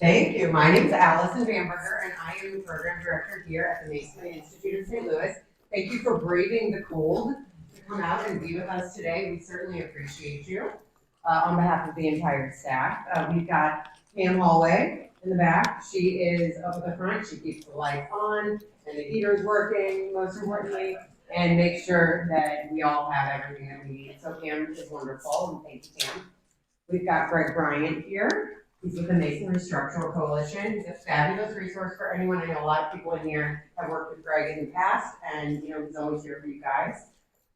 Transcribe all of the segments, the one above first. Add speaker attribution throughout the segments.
Speaker 1: Thank you. My name is Allison Bamberger, and I am the program director here at the Masonry Institute of St. Louis. Thank you for braving the cold to come out and be with us today. We certainly appreciate you. On behalf of the entire staff, we've got Pam Hallway in the back. She is up at the front. She keeps the lights on and the heater's working, most importantly, and make sure that we all have everything that we need. So Pam is wonderful, and thank you, Pam. We've got Greg Bryant here. He's with the Masonry Structural Coalition. He's a fabulous resource for anyone. I know a lot of people in here have worked with Greg in the past, and he's always here for you guys.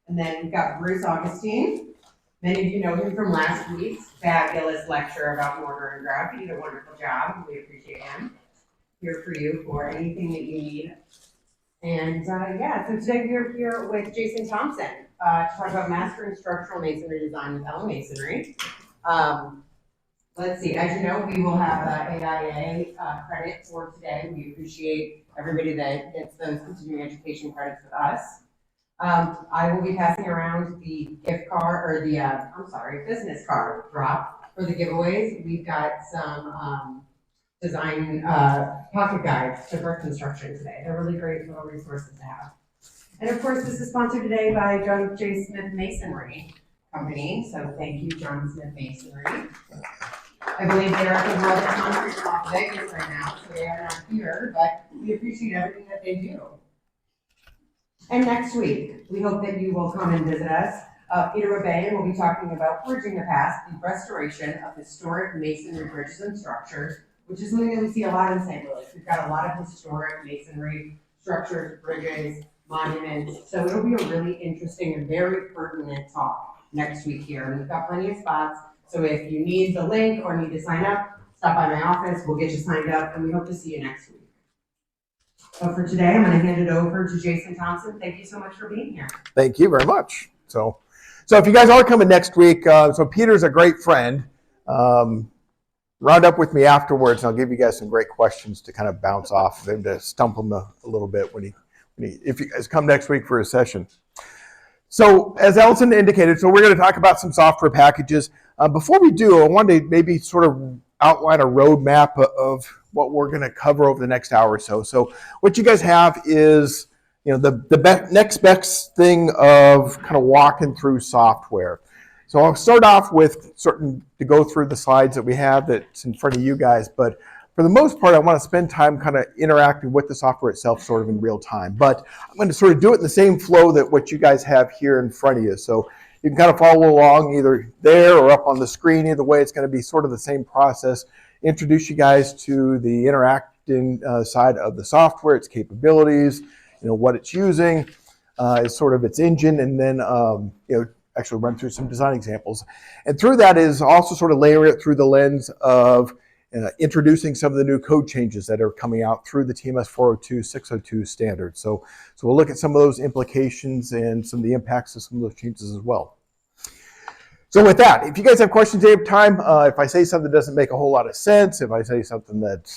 Speaker 1: And then we've got Bruce Augustine. Many of you know him from last week's fabulous lecture about mortar and grout. He did a wonderful job. We appreciate him. Here for you for anything that you need. And so today we're here with Jason Thompson to talk about mastering structural masonry design with EleMasonry. Let's see, as you know, we will have AIA credit for today. We appreciate everybody that gets those continuing education credits with us. I will be passing around the gift card, or the, business card drop for the giveaways. We've got some design pocket guides to brick construction today. They're really great little resources to have. And of course, this is sponsored today by John J. Smith Masonry Company. So thank you, John Smith Masonry. I believe they're at the World Conference in Las Vegas right now, so they are not here, but we appreciate everything that they do. And next week, we hope that you will come and visit us. Peter Rebane will be talking about Bridging the Past, the restoration of historic masonry bridges and structures, which is something that we see a lot in St. Louis. We've got a lot of historic masonry structures, bridges, monuments, so it'll be a really interesting and very pertinent talk next week here. And we've got plenty of spots. So if you need the link or need to sign up, stop by my office, we'll get you signed up, and we hope to see you next week. So for today, I'm going to hand it over to Jason Thompson. Thank you so much for being here.
Speaker 2: Thank you very much. So if you guys are coming next week, so Peter's a great friend. Round up with me afterwards, and I'll give you guys some great questions to kind of bounce off of him to stump him a little bit if you guys come next week for a session. So as Allison indicated, so we're going to talk about some software packages. Before we do, I wanted to maybe sort of outline a roadmap of what we're going to cover over the next hour or so. So what you guys have is, the next best thing of kind of walking through software. So I'll start off with to go through the slides that we have that's in front of you guys, but for the most part, I want to spend time kind of interacting with the software itself sort of in real time. But I'm going to sort of do it in the same flow that what you guys have here in front of you. So you can kind of follow along either there or up on the screen. Either way, it's going to be sort of the same process. Introduce you guys to the interacting side of the software, its capabilities, what it's using, is sort of its engine, and then actually run through some design examples. And through that is also sort of layer it through the lens of introducing some of the new code changes that are coming out through the TMS 402-602 standard. So we'll look at some of those implications and some of the impacts of some of those changes as well. So with that, if you guys have questions, you have time. If I say something that doesn't make a whole lot of sense, if I say something that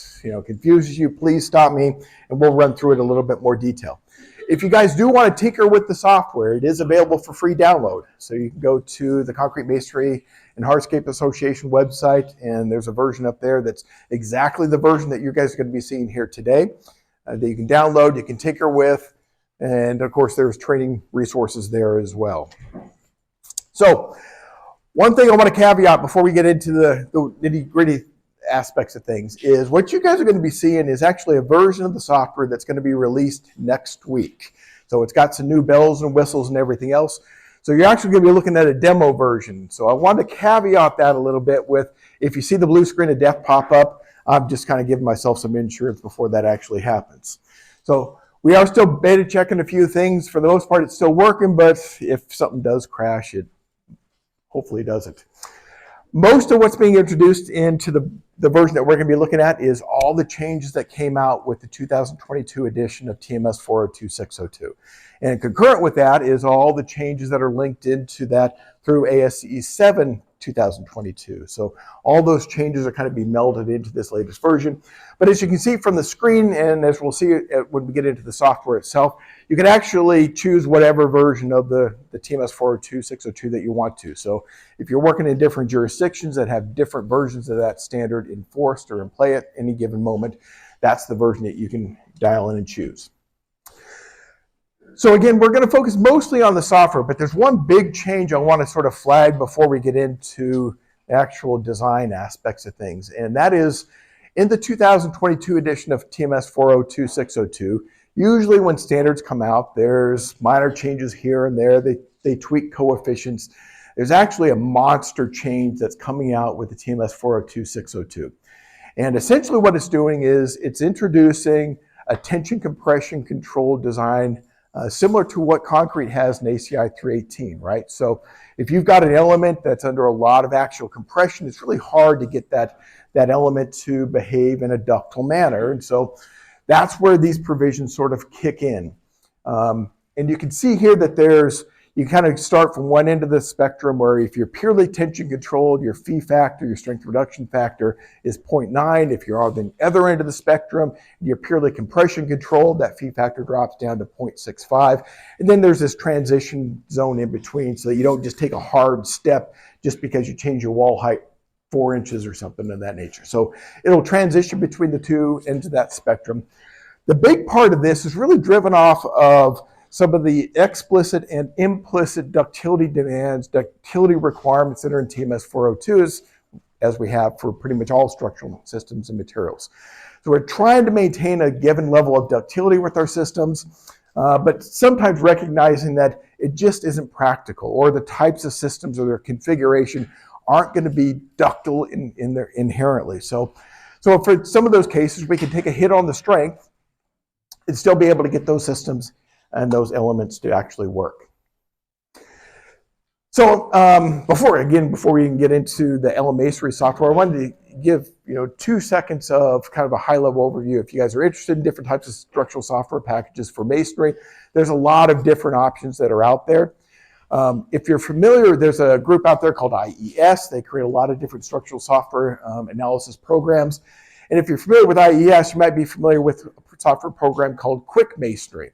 Speaker 2: confuses you, please stop me and we'll run through it in a little bit more detail. If you guys do want to tinker with the software, it is available for free download. So you can go to the Concrete Masonry and Hardscape Association website, and there's a version up there that's exactly the version that you guys are going to be seeing here today that you can download, you can tinker with, and of course there's training resources there as well. So one thing I want to caveat before we get into the nitty-gritty aspects of things is what you guys are going to be seeing is actually a version of the software that's going to be released next week. So it's got some new bells and whistles and everything else. So you're actually going to be looking at a demo version. So I want to caveat that a little bit with, if you see the blue screen of death pop up, I'm just kind of giving myself some insurance before that actually happens. So we are still beta checking a few things. For the most part, it's still working, but if something does crash, it hopefully doesn't. Most of what's being introduced into the version that we're going to be looking at is all the changes that came out with the 2022 edition of TMS 402-602. And concurrent with that is all the changes that are linked into that through ASCE 7 2022. So all those changes are kind of being melded into this latest version. But as you can see from the screen, and as we'll see when we get into the software itself, you can actually choose whatever version of the TMS 402, 602 that you want to. So if you're working in different jurisdictions that have different versions of that standard enforced or in play at any given moment, that's the version that you can dial in and choose. So again, we're going to focus mostly on the software, but there's one big change I want to sort of flag before we get into the actual design aspects of things. And that is in the 2022 edition of TMS 402, 602, usually when standards come out, there's minor changes here and there. They tweak coefficients. There's actually a monster change that's coming out with the TMS 402, 602. And essentially what it's doing is it's introducing a tension compression control design similar to what concrete has in ACI 318, right? So if you've got an element that's under a lot of axial compression, it's really hard to get that element to behave in a ductile manner. And so that's where these provisions sort of kick in. And you can see here that you kind of start from one end of the spectrum where if you're purely tension controlled, your phi factor, your strength reduction factor is 0.9. If you're on the other end of the spectrum, you're purely compression controlled, that phi factor drops down to 0.65. And then there's this transition zone in between so that you don't just take a hard step just because you change your wall height 4 inches or something of that nature. So it'll transition between the two ends of that spectrum. The big part of this is really driven off of some of the explicit and implicit ductility demands, ductility requirements that are in TMS 402s, as we have for pretty much all structural systems and materials. So we're trying to maintain a given level of ductility with our systems, but sometimes recognizing that it just isn't practical, or the types of systems or their configuration aren't going to be ductile in their inherently. So for some of those cases, we can take a hit on the strength and still be able to get those systems and those elements to actually work. So before we can get into the EleMasonry software, I wanted to give 2 seconds of kind of a high-level overview. If you guys are interested in different types of structural software packages for masonry, there's a lot of different options that are out there. If you're familiar, there's a group out there called IES. They create a lot of different structural software analysis programs. And if you're familiar with IES, you might be familiar with a software program called Quick Masonry.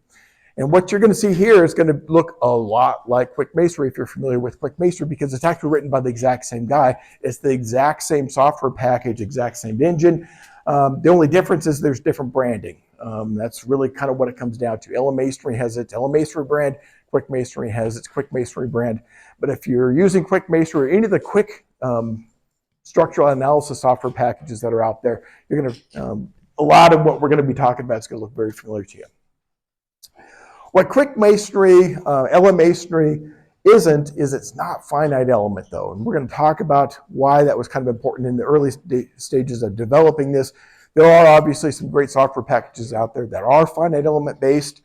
Speaker 2: And what you're going to see here is going to look a lot like Quick Masonry if you're familiar with Quick Masonry, because it's actually written by the exact same guy. It's the exact same software package, exact same engine. The only difference is there's different branding. That's really kind of what it comes down to. EleMasonry has its EleMasonry brand. Quick Masonry has its Quick Masonry brand. But if you're using Quick Masonry or any of the quick structural analysis software packages that are out there, you're going to a lot of what we're going to be talking about is going to look very familiar to you. What Quick Masonry, EleMasonry isn't, is it's not finite element though. And we're going to talk about why that was kind of important in the early stages of developing this. There are obviously some great software packages out there that are finite element based.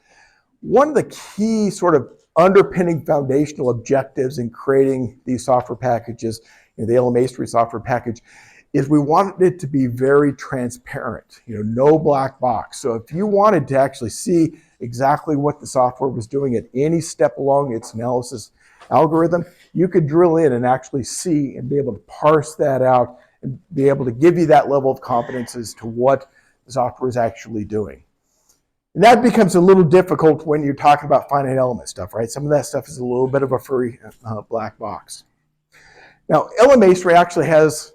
Speaker 2: One of the key sort of underpinning foundational objectives in creating these software packages, the EleMasonry software package, is we wanted it to be very transparent, no black box. So if you wanted to actually see exactly what the software was doing at any step along its analysis algorithm, you could drill in and actually see and be able to parse that out and be able to give you that level of confidence as to what the software is actually doing. And that becomes a little difficult when you're talking about finite element stuff, right? Some of that stuff is a little bit of a furry black box. Now, EleMasonry actually has,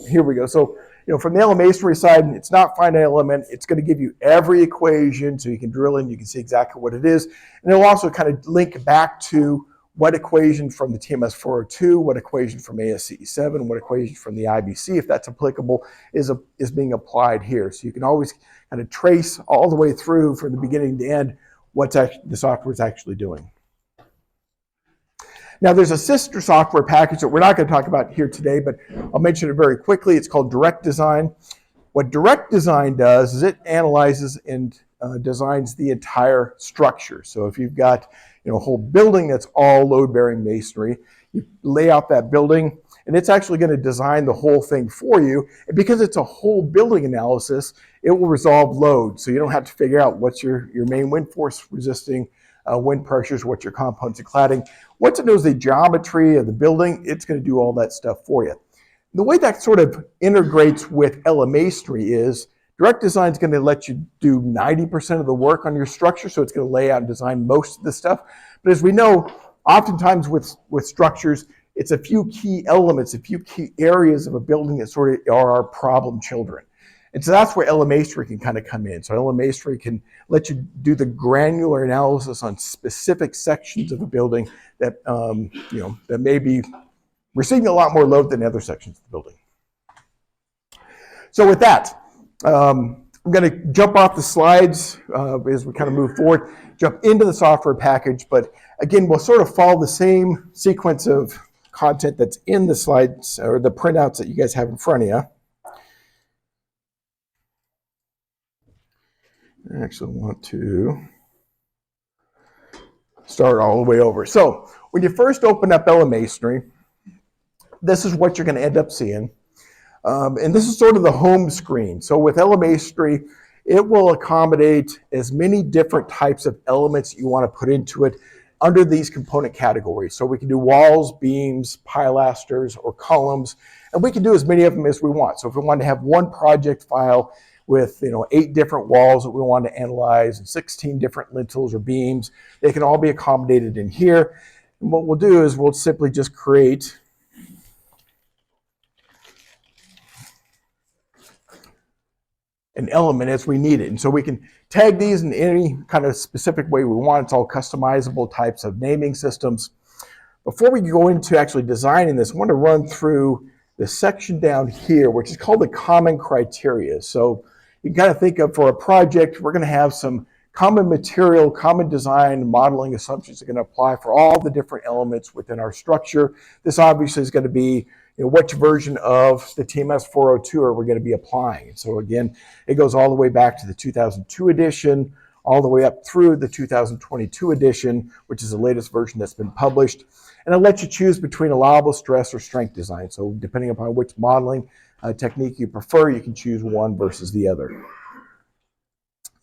Speaker 2: here we go. So, from the EleMasonry side, it's not finite element. It's going to give you every equation so you can drill in, you can see exactly what it is. And it'll also kind of link back to what equation from the TMS 402, what equation from ASCE 7, what equation from the IBC, if that's applicable, is being applied here. So you can always kind of trace all the way through from the beginning to end what the software is actually doing. Now, there's a sister software package that we're not going to talk about here today, but I'll mention it very quickly. It's called Direct Design. What Direct Design does is it analyzes and designs the entire structure. So if you've got a whole building that's all load-bearing masonry, you lay out that building, and it's actually going to design the whole thing for you. And because it's a whole building analysis, it will resolve load. So you don't have to figure out what's your main wind force resisting wind pressures, what's your components and cladding. Once it knows the geometry of the building, it's going to do all that stuff for you. The way that sort of integrates with EleMasonry is direct design is going to let you do 90% of the work on your structure, so it's going to lay out and design most of the stuff. But as we know, oftentimes with structures, it's a few key elements, a few key areas of a building that sort of are our problem children. And so that's where EleMasonry can kind of come in. So EleMasonry can let you do the granular analysis on specific sections of a building that that may be receiving a lot more load than other sections of the building. So with that, I'm going to jump off the slides as we kind of move forward, jump into the software package. But again, we'll sort of follow the same sequence of content that's in the slides or the printouts that you guys have in front of you. I actually want to start all the way over. So when you first open up EleMasonry, this is what you're going to end up seeing. And this is sort of the home screen. So with EleMasonry, it will accommodate as many different types of elements you want to put into it under these component categories. So we can do walls, beams, pilasters, or columns, and we can do as many of them as we want. So if we want to have one project file with 8 different walls that we want to analyze and 16 different lintels or beams, they can all be accommodated in here. And what we'll do is we'll simply just create an element as we need it. And so we can tag these in any kind of specific way we want. It's all customizable types of naming systems. Before we go into actually designing this, I want to run through the section down here, which is called the common criteria. So you can kind of think of, for a project, we're going to have some common material, common design, modeling assumptions that are going to apply for all the different elements within our structure. This obviously is going to be which version of the TMS 402 are we going to be applying. So again, it goes all the way back to the 2002 edition, all the way up through the 2022 edition, which is the latest version that's been published. And it'll let you choose between allowable, stress, or strength design. So depending upon which modeling technique you prefer, you can choose one versus the other.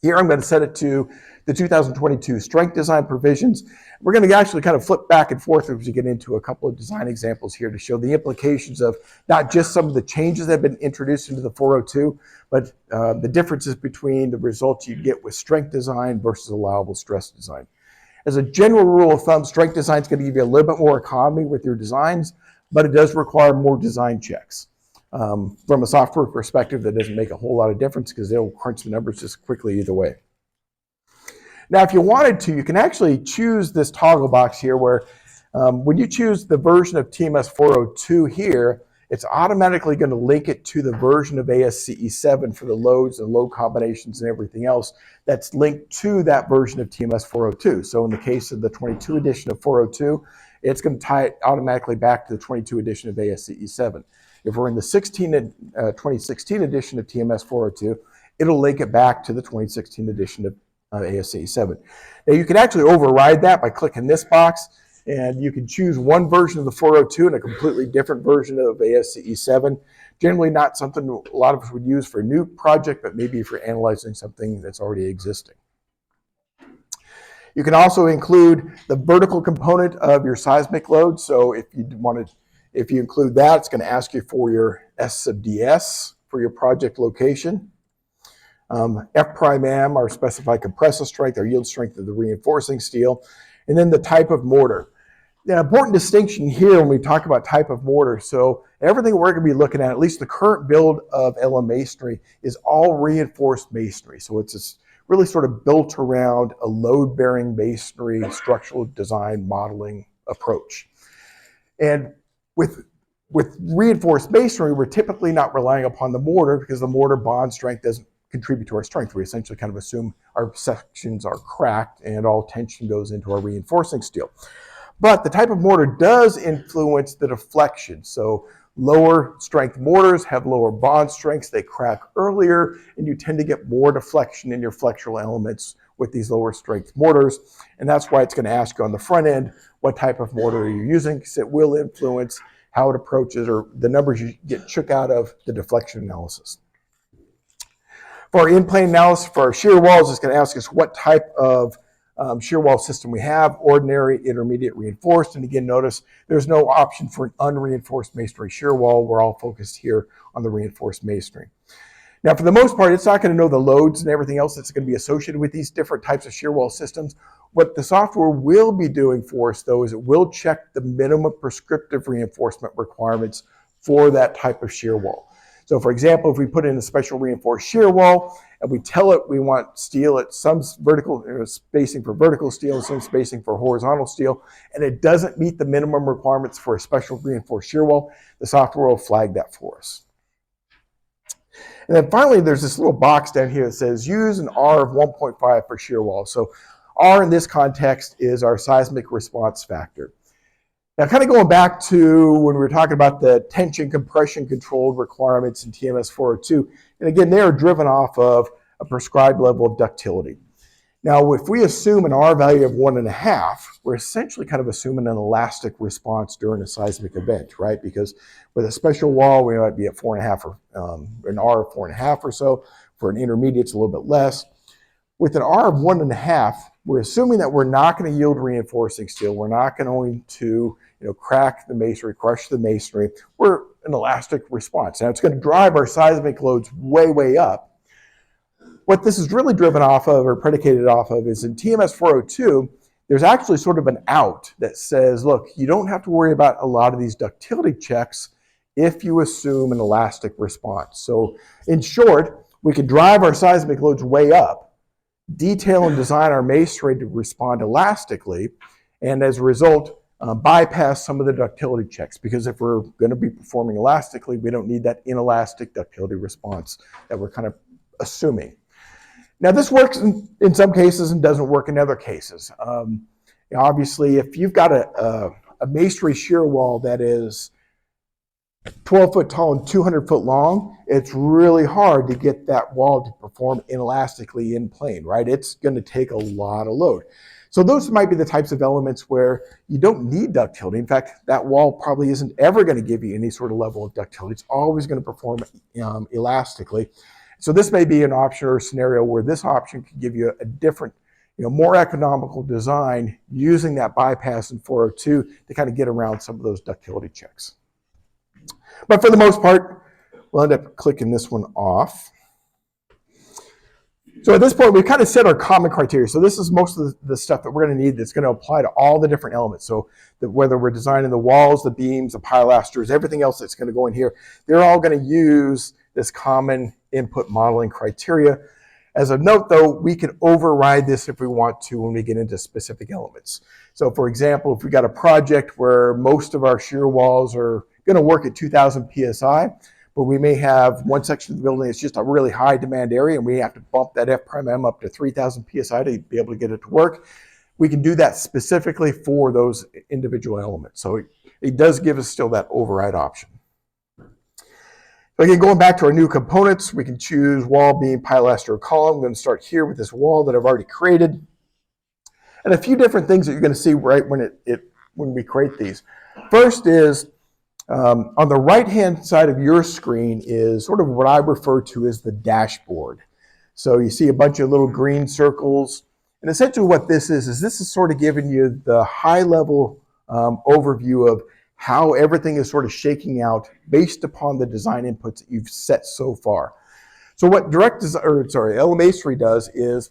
Speaker 2: Here I'm going to set it to the 2022 strength design provisions. We're going to actually kind of flip back and forth as we get into a couple of design examples here to show the implications of not just some of the changes that have been introduced into the 402, but the differences between the results you get with strength design versus allowable stress design. As a general rule of thumb, strength design is going to give you a little bit more economy with your designs, but it does require more design checks. From a software perspective, that doesn't make a whole lot of difference because they'll crunch the numbers just quickly either way. Now, if you wanted to, you can actually choose this toggle box here where when you choose the version of TMS 402 here, it's automatically going to link it to the version of ASCE 7 for the loads and load combinations and everything else that's linked to that version of TMS 402. So in the case of the 22 edition of 402, it's going to tie it automatically back to the 22 edition of ASCE 7. If we're in the 2016 edition of TMS 402, it'll link it back to the 2016 edition of ASCE 7. Now you can actually override that by clicking this box, and you can choose one version of the 402 and a completely different version of ASCE 7. Generally not something a lot of us would use for a new project, but maybe if you're analyzing something that's already existing. You can also include the vertical component of your seismic load. So if you include that, it's going to ask you for your S sub ds for your project location. F prime M, our specified compressive strength, our yield strength of the reinforcing steel, and then the type of mortar. The important distinction here when we talk about type of mortar, so everything we're going to be looking at least the current build of EleMasonry, is all reinforced masonry. So it's really sort of built around a load-bearing masonry structural design modeling approach. And with reinforced masonry, we're typically not relying upon the mortar because the mortar bond strength doesn't contribute to our strength. We essentially kind of assume our sections are cracked and all tension goes into our reinforcing steel. But the type of mortar does influence the deflection. So lower strength mortars have lower bond strengths, they crack earlier, and you tend to get more deflection in your flexural elements with these lower strength mortars. And that's why it's going to ask you on the front end what type of mortar are you using, because it will influence how it approaches or the numbers you get shook out of the deflection analysis. For our in-plane analysis for our shear walls, it's going to ask us what type of shear wall system we have: ordinary, intermediate, reinforced. And again, notice there's no option for an unreinforced masonry shear wall. We're all focused here on the reinforced masonry. Now, for the most part, it's not going to know the loads and everything else that's going to be associated with these different types of shear wall systems. What the software will be doing for us, though, is it will check the minimum prescriptive reinforcement requirements for that type of shear wall. So, for example, if we put in a special reinforced shear wall and we tell it we want steel at some vertical spacing for vertical steel and some spacing for horizontal steel, and it doesn't meet the minimum requirements for a special reinforced shear wall, the software will flag that for us. And then finally, there's this little box down here that says use an R of 1.5 per shear wall. So R in this context is our seismic response factor. Now, kind of going back to when we were talking about the tension compression controlled requirements in TMS 402, and again, they are driven off of a prescribed level of ductility. Now, if we assume an R value of 1.5, we're essentially kind of assuming an elastic response during a seismic event, right? Because with a special wall, we might be at 4.5 or an R of 4.5 or so. For an intermediate, it's a little bit less. With an R of 1.5, we're assuming that we're not going to yield reinforcing steel. We're not going to, crack the masonry, crush the masonry. We're an elastic response. Now, it's going to drive our seismic loads way, way up. What this is really driven off of or predicated off of is in TMS 402, there's actually sort of an out that says, look, you don't have to worry about a lot of these ductility checks if you assume an elastic response. So in short, we could drive our seismic loads way up, detail and design our masonry to respond elastically, and as a result, bypass some of the ductility checks, because if we're going to be performing elastically, we don't need that inelastic ductility response that we're kind of assuming. Now, this works in some cases and doesn't work in other cases. Obviously, if you've got a masonry shear wall that is 12 foot tall and 200 foot long, it's really hard to get that wall to perform inelastically in plane, right? It's going to take a lot of load. So those might be the types of elements where you don't need ductility. In fact, that wall probably isn't ever going to give you any sort of level of ductility. It's always going to perform elastically. So this may be an option or a scenario where this option could give you a different, more economical design using that bypass in 402 to kind of get around some of those ductility checks. But for the most part, we'll end up clicking this one off. So at this point, we've kind of set our common criteria. So this is most of the stuff that we're going to need that's going to apply to all the different elements. So that whether we're designing the walls, the beams, the pilasters, everything else that's going to go in here, they're all going to use this common input modeling criteria. As a note, though, we can override this if we want to when we get into specific elements. So for example, if we got a project where most of our shear walls are going to work at 2,000 PSI, but we may have one section of the building that's just a really high demand area and we have to bump that F'(M) up to 3,000 PSI to be able to get it to work, we can do that specifically for those individual elements. So it does give us still that override option. Again, going back to our new components, we can choose wall, beam, pilaster, or column. I'm going to start here with this wall that I've already created. And a few different things that you're going to see right when we create these. First is, on the right-hand side of your screen is sort of what I refer to as the dashboard. So you see a bunch of little green circles. And essentially what this is this is sort of giving you the high-level overview of how everything is sort of shaking out based upon the design inputs that you've set so far. So what EleMasonry does is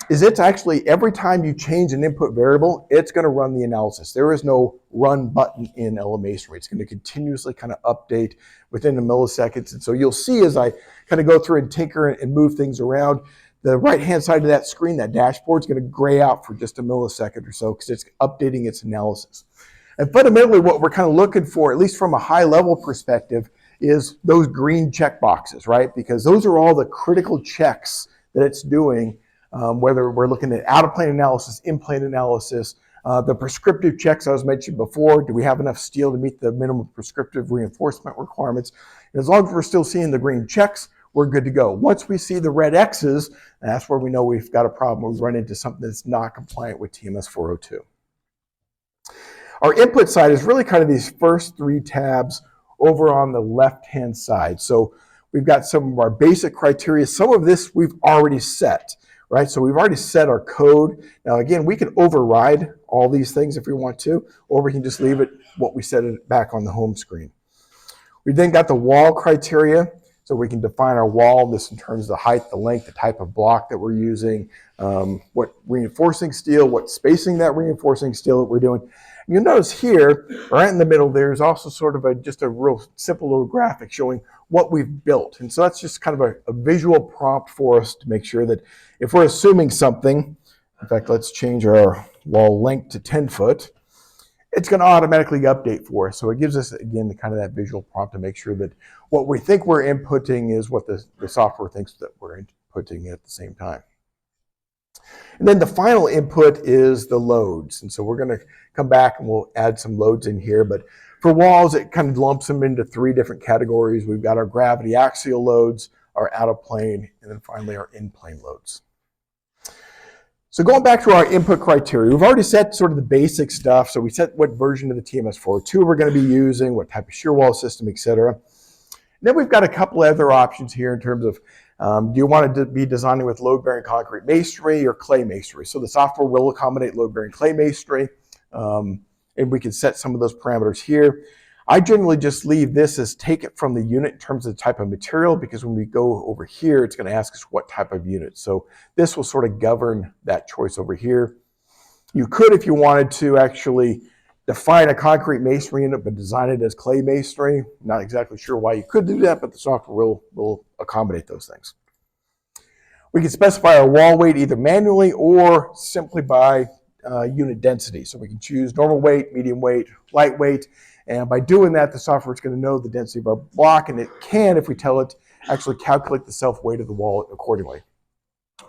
Speaker 2: it's actually every time you change an input variable, it's going to run the analysis. There is no run button in EleMasonry. It's going to continuously kind of update within the milliseconds. And so you'll see as I kind of go through and tinker and move things around, the right-hand side of that screen, that dashboard, is going to gray out for just a millisecond or so because it's updating its analysis. And fundamentally, what we're kind of looking for, at least from a high-level perspective, is those green check boxes, right? Because those are all the critical checks that it's doing, whether we're looking at out-of-plane analysis, in-plane analysis, the prescriptive checks I was mentioning before. Do we have enough steel to meet the minimum prescriptive reinforcement requirements? And as long as we're still seeing the green checks, we're good to go. Once we see the red X's, that's where we know we've got a problem. We've run into something that's not compliant with TMS 402. Our input side is really kind of these first three tabs over on the left-hand side. So we've got some of our basic criteria. Some of this we've already set, right? So we've already set our code. Now, again, we can override all these things if we want to, or we can just leave it what we set it back on the home screen. We then got the wall criteria. So we can define our wall, this in terms of the height, the length, the type of block that we're using, what reinforcing steel, what spacing that reinforcing steel that we're doing. You'll notice here, right in the middle, there's also sort of just a real simple little graphic showing what we've built. And so that's just kind of a visual prompt for us to make sure that if we're assuming something, in fact, let's change our wall length to 10 foot, it's going to automatically update for us. So it gives us, again, the kind of that visual prompt to make sure that what we think we're inputting is what the software thinks that we're inputting at the same time. And then the final input is the loads. And so we're going to come back and we'll add some loads in here. But for walls, it kind of lumps them into 3 different categories. We've got our gravity axial loads, our out of plane, and then finally our in plane loads. So going back to our input criteria, we've already set sort of the basic stuff. So we set what version of the TMS 402 we're going to be using, what type of shear wall system, etc. Then we've got a couple other options here in terms of do you want to be designing with load-bearing concrete masonry or clay masonry? So the software will accommodate load-bearing clay masonry, and we can set some of those parameters here. I generally just leave this as take it from the unit in terms of the type of material, because when we go over here, it's going to ask us what type of unit. So this will sort of govern that choice over here. You could, if you wanted to, actually define a concrete masonry unit, but design it as clay masonry. Not exactly sure why you could do that, but the software will accommodate those things. We can specify our wall weight either manually or simply by unit density. So we can choose normal weight, medium weight, light weight. And by doing that, the software is going to know the density of our block, and it can, if we tell it, actually calculate the self-weight of the wall accordingly.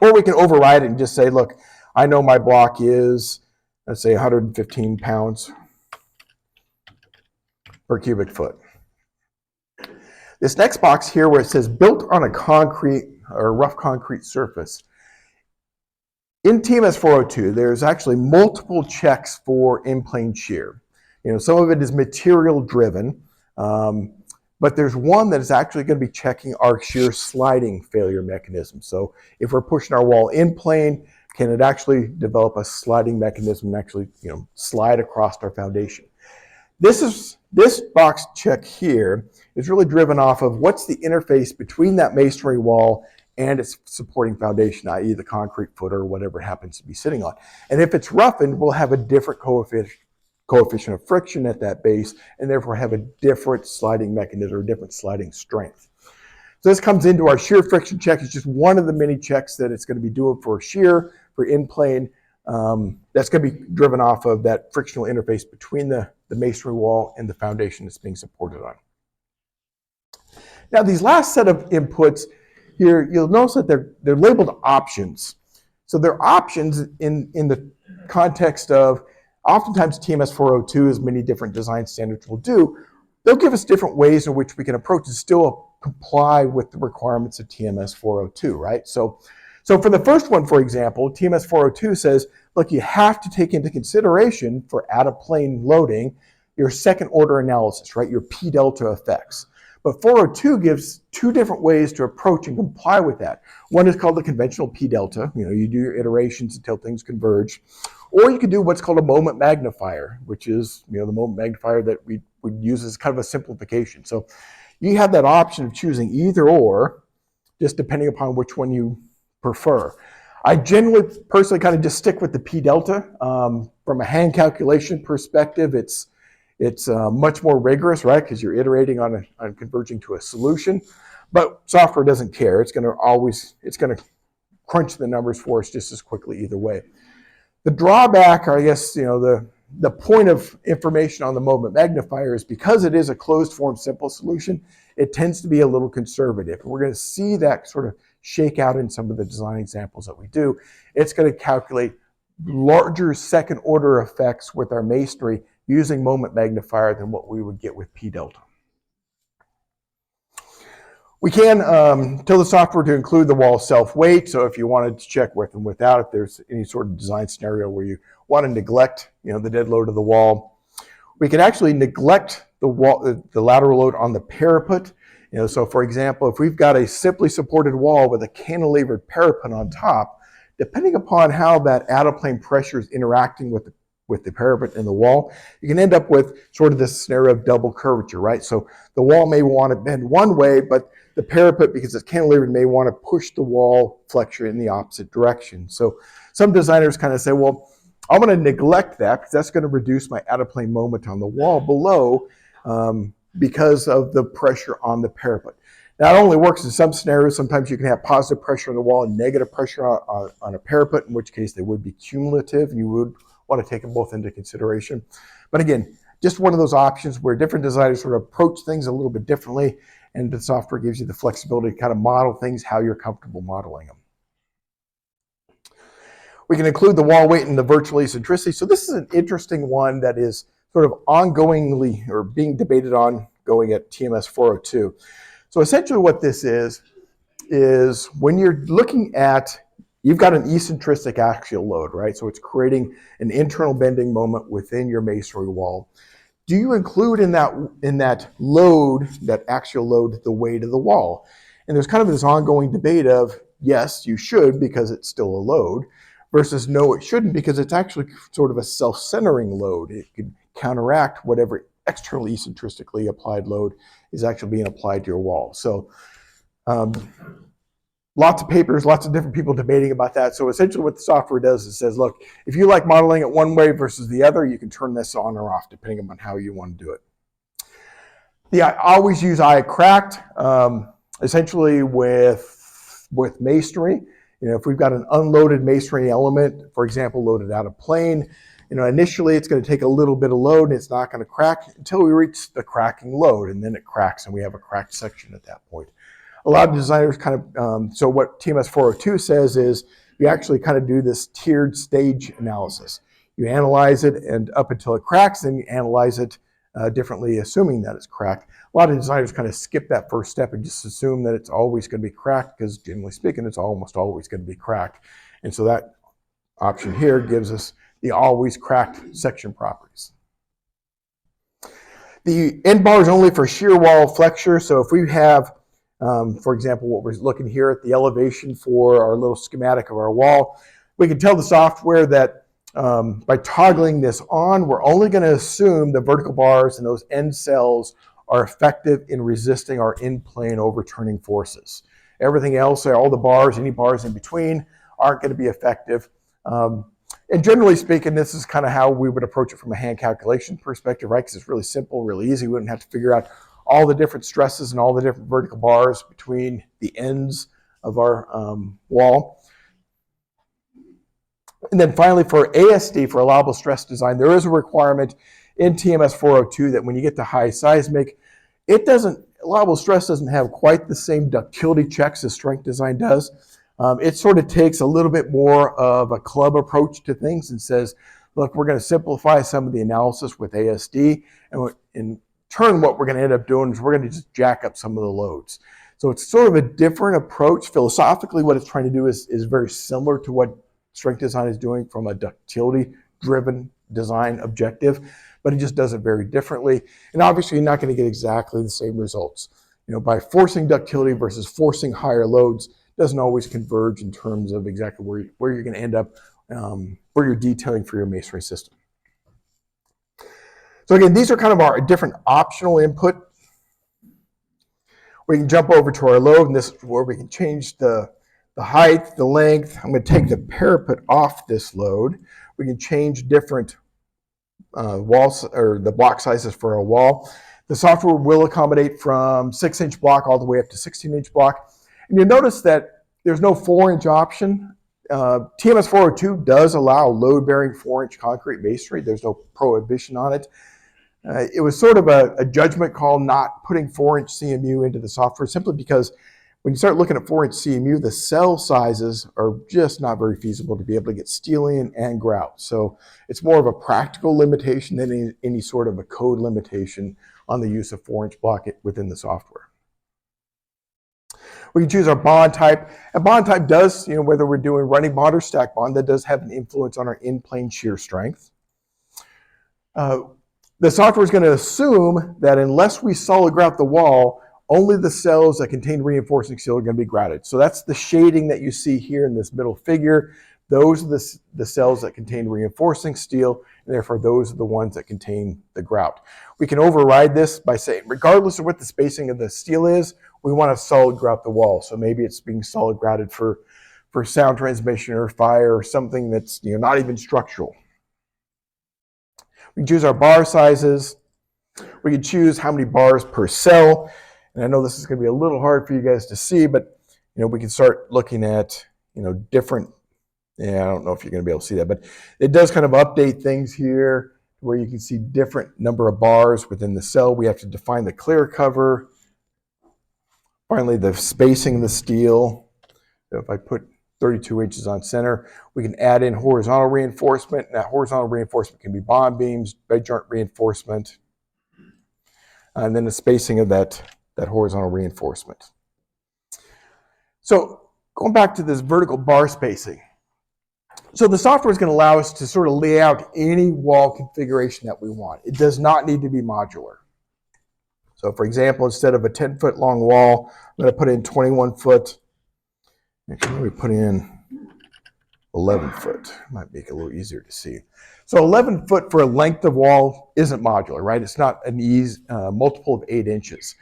Speaker 2: Or we can override it and just say, look, I know my block is, let's say, 115 pounds per cubic foot. This next box here where it says built on a concrete or rough concrete surface. In TMS 402, there's actually multiple checks for in-plane shear. Some of it is material driven, but there's one that is actually going to be checking our shear sliding failure mechanism. So if we're pushing our wall in plane, can it actually develop a sliding mechanism and actually, slide across our foundation? This box check here is really driven off of what's the interface between that masonry wall and its supporting foundation, i.e. the concrete footer or whatever it happens to be sitting on. And if it's roughened, we'll have a different coefficient of friction at that base, and therefore have a different sliding mechanism or different sliding strength. So this comes into our shear friction check. It's just one of the many checks that it's going to be doing for shear, for in-plane. That's going to be driven off of that frictional interface between the masonry wall and the foundation that's being supported on. Now these last set of inputs here, you'll notice that they're labeled options. So they're options in the context of oftentimes TMS 402, as many different design standards will do, they'll give us different ways in which we can approach and still comply with the requirements of TMS 402, right? So for the first one, for example, TMS 402 says, look, you have to take into consideration for out-of-plane loading your second order analysis, right? Your P delta effects. But 402 gives 2 different ways to approach and comply with that. One is called the conventional P delta. You do your iterations until things converge. Or you can do what's called a moment magnifier, which is the moment magnifier that we would use as kind of a simplification. So you have that option of choosing either or, just depending upon which one you prefer. I generally personally kind of just stick with the P delta. From a hand calculation perspective, it's much more rigorous, right? Because you're iterating on converging to a solution. But software doesn't care. It's going to crunch the numbers for us just as quickly either way. The drawback, or I guess, the point of information on the moment magnifier is because it is a closed form simple solution, it tends to be a little conservative. And we're going to see that sort of shake out in some of the design examples that we do. It's going to calculate larger second order effects with our masonry using moment magnifier than what we would get with P delta. We can tell the software to include the wall self-weight. So if you wanted to check with and without, if there's any sort of design scenario where you want to neglect, the dead load of the wall, we can actually neglect the lateral load on the parapet. So for example, if we've got a simply supported wall with a cantilevered parapet on top, depending upon how that out-of-plane pressure is interacting with the parapet and the wall, you can end up with sort of this scenario of double curvature, right? So the wall may want to bend one way, but the parapet, because it's cantilevered, may want to push the wall flexure in the opposite direction. So some designers kind of say, well, I'm going to neglect that because that's going to reduce my out-of-plane moment on the wall below because of the pressure on the parapet. Now, it only works in some scenarios. Sometimes you can have positive pressure on the wall and negative pressure on a parapet, in which case they would be cumulative, and you would want to take them both into consideration. But again, just one of those options where different designers sort of approach things a little bit differently, and the software gives you the flexibility to kind of model things how you're comfortable modeling them. We can include the wall weight and the virtual eccentricity. So this is an interesting one that is sort of ongoingly or being debated ongoing at TMS 402. So essentially what this is when you're looking at, you've got an eccentric axial load, right? So it's creating an internal bending moment within your masonry wall. Do you include in that load, that axial load, the weight of the wall? And there's kind of this ongoing debate of, yes, you should because it's still a load, versus no, it shouldn't because it's actually sort of a self-centering load. It could counteract whatever externally eccentrically applied load is actually being applied to your wall. So lots of papers, lots of different people debating about that. So essentially what the software does is says, look, if you like modeling it one way versus the other, you can turn this on or off depending on how you want to do it. I always use eye cracked, essentially with masonry. If we've got an unloaded masonry element, for example, loaded out of plane, initially it's going to take a little bit of load and it's not going to crack until we reach the cracking load, and then it cracks and we have a cracked section at that point. A lot of designers kind of, so what TMS 402 says is you actually kind of do this tiered stage analysis. You analyze it and up until it cracks, then you analyze it differently, assuming that it's cracked. A lot of designers kind of skip that first step and just assume that it's always going to be cracked because generally speaking, it's almost always going to be cracked. And so that option here gives us the always cracked section properties. The end bar is only for shear wall flexure. So if we have, for example, what we're looking here at the elevation for our little schematic of our wall, we can tell the software that by toggling this on, we're only going to assume the vertical bars and those end cells are effective in resisting our in-plane overturning forces. Everything else, all the bars, any bars in between, aren't going to be effective. And generally speaking, this is kind of how we would approach it from a hand calculation perspective, right? Because it's really simple, really easy. We wouldn't have to figure out all the different stresses and all the different vertical bars between the ends of our wall. And then finally, for ASD, for allowable stress design, there is a requirement in TMS 402 that when you get to high seismic, allowable stress doesn't have quite the same ductility checks as strength design does. It sort of takes a little bit more of a club approach to things and says, look, we're going to simplify some of the analysis with ASD, and in turn, what we're going to end up doing is we're going to just jack up some of the loads. So it's sort of a different approach. Philosophically, what it's trying to do is very similar to what strength design is doing from a ductility-driven design objective, but it just does it very differently. And obviously, you're not going to get exactly the same results. By forcing ductility versus forcing higher loads doesn't always converge in terms of exactly where you're going to end up, where you're detailing for your masonry system. So again, these are kind of our different optional input. We can jump over to our load, and this is where we can change the height, the length. I'm going to take the parapet off this load. We can change different walls or the block sizes for a wall. The software will accommodate from 6-inch block all the way up to 16-inch block. And you'll notice that there's no 4-inch option. TMS 402 does allow load-bearing 4-inch concrete masonry. There's no prohibition on it. It was sort of a judgment call not putting 4-inch CMU into the software simply because when you start looking at 4-inch CMU, the cell sizes are just not very feasible to be able to get steel in and grout. So it's more of a practical limitation than any sort of a code limitation on the use of 4-inch block within the software. We can choose our bond type. And bond type does, whether we're doing running bond or stack bond, that does have an influence on our in-plane shear strength. The software is going to assume that unless we solid grout the wall, only the cells that contain reinforcing steel are going to be grouted. So that's the shading that you see here in this middle figure. those are the cells that contain reinforcing steel, and therefore those are the ones that contain the grout. We can override this by saying, regardless of what the spacing of the steel is, we want a solid grout the wall. So maybe it's being solid grouted for sound transmission or fire or something that's not even structural. We choose our bar sizes. We can choose how many bars per cell. And I know this is going to be a little hard for you guys to see, but we can start looking at different. Yeah, I don't know if you're going to be able to see that, but it does kind of update things here where you can see different number of bars within the cell. We have to define the clear cover. Finally, the spacing of the steel. So if I put 32 inches on center, we can add in horizontal reinforcement. And that horizontal reinforcement can be bond beams, bed joint reinforcement, and then the spacing of that horizontal reinforcement. So going back to this vertical bar spacing. So the software is going to allow us to sort of lay out any wall configuration that we want. It does not need to be modular. So for example, instead of a 10-foot long wall, I'm going to put in 21 foot. Actually, let me put in 11 foot. Might make it a little easier to see. So 11 foot for a length of wall isn't modular, right? It's not an multiple of 8 inches.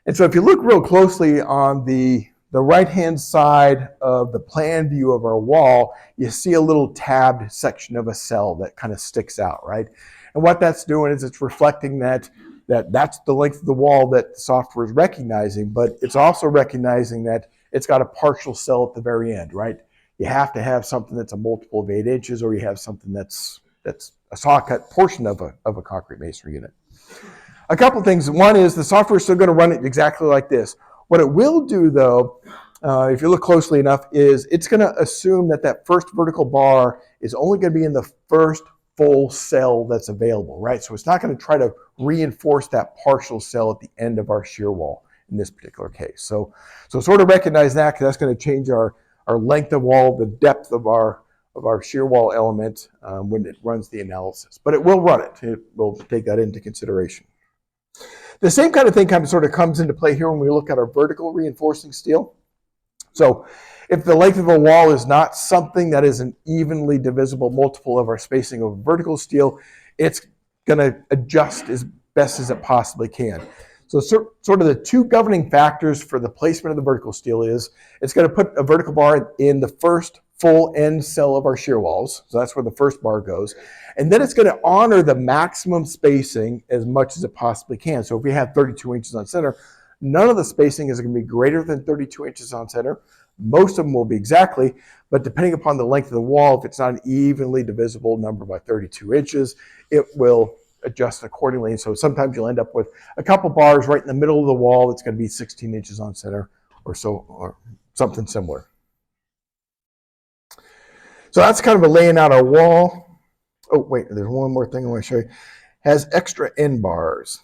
Speaker 2: And so if you look real closely on the right-hand side of the plan view of our wall, you see a little tabbed section of a cell that kind of sticks out, right? And what that's doing is it's reflecting that's the length of the wall that the software is recognizing, but it's also recognizing that it's got a partial cell at the very end, right? You have to have something that's a multiple of 8 inches, or you have something that's a saw cut portion of a concrete masonry unit. A couple things. One is the software is still going to run it exactly like this. What it will do, though, if you look closely enough, is it's going to assume that first vertical bar is only going to be in the first full cell that's available, right? So it's not going to try to reinforce that partial cell at the end of our shear wall in this particular case. So sort of recognize that, because that's going to change our length of wall, the depth of our shear wall element when it runs the analysis. But it will run it. It will take that into consideration. The same kind of thing sort of comes into play here when we look at our vertical reinforcing steel. So if the length of a wall is not something that is an evenly divisible multiple of our spacing of vertical steel, it's going to adjust as best as it possibly can. So sort of the two governing factors for the placement of the vertical steel is it's going to put a vertical bar in the first full end cell of our shear walls. So that's where the first bar goes. And then it's going to honor the maximum spacing as much as it possibly can. So if we have 32 inches on center, none of the spacing is going to be greater than 32 inches on center. Most of them will be exactly, but depending upon the length of the wall, if it's not an evenly divisible number by 32 inches, it will adjust accordingly. And so sometimes you'll end up with a couple bars right in the middle of the wall that's going to be 16 inches on center or so, or something similar. So that's kind of a laying out our wall. Oh, wait, there's one more thing I want to show you. Has extra end bars.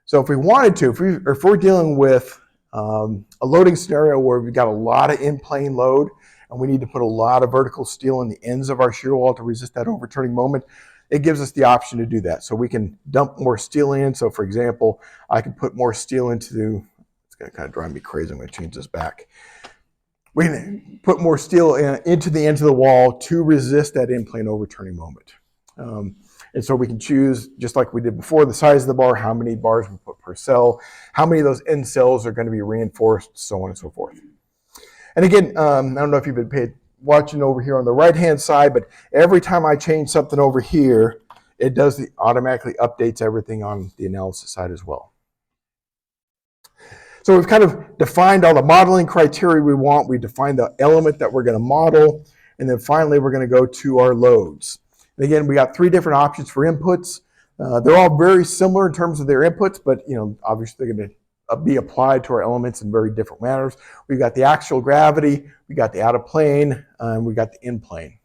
Speaker 2: So if we wanted to, if we're dealing with a loading scenario where we've got a lot of in-plane load and we need to put a lot of vertical steel in the ends of our shear wall to resist that overturning moment, it gives us the option to do that. So we can dump more steel in. So for example, I can put more steel into, it's going to kind of drive me crazy. I'm going to change this back. We can put more steel into the ends of the wall to resist that in-plane overturning moment. And so we can choose, just like we did before, the size of the bar, how many bars we put per cell, how many of those end cells are going to be reinforced, so on and so forth. And again, I don't know if you've been watching over here on the right-hand side, but every time I change something over here, it automatically updates everything on the analysis side as well. So we've kind of defined all the modeling criteria we want. We defined the element that we're going to model. And then finally, we're going to go to our loads. And again, we got 3 different options for inputs. They're all very similar in terms of their inputs, but obviously they're going to be applied to our elements in very different manners. We've got the actual gravity, we got the out of plane, and we got the in plane.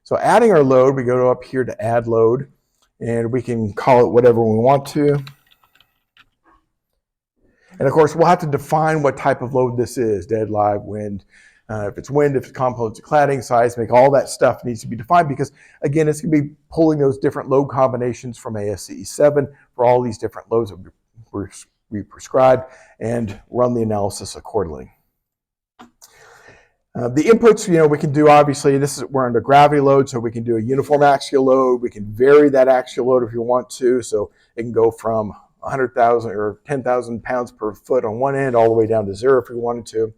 Speaker 2: So adding our load, we go up here to add load, and we can call it whatever we want to. And of course, we'll have to define what type of load this is: dead, live, wind. If it's wind, if it's components of cladding, seismic, all that stuff needs to be defined because, again, it's going to be pulling those different load combinations from ASCE 7 for all these different loads that we prescribe and run the analysis accordingly. The inputs, we can do, obviously, we're under gravity load, so we can do a uniform axial load. We can vary that axial load if you want to, so it can go from 100,000 or 10,000 pounds per foot on one end all the way down to 0 if we wanted to.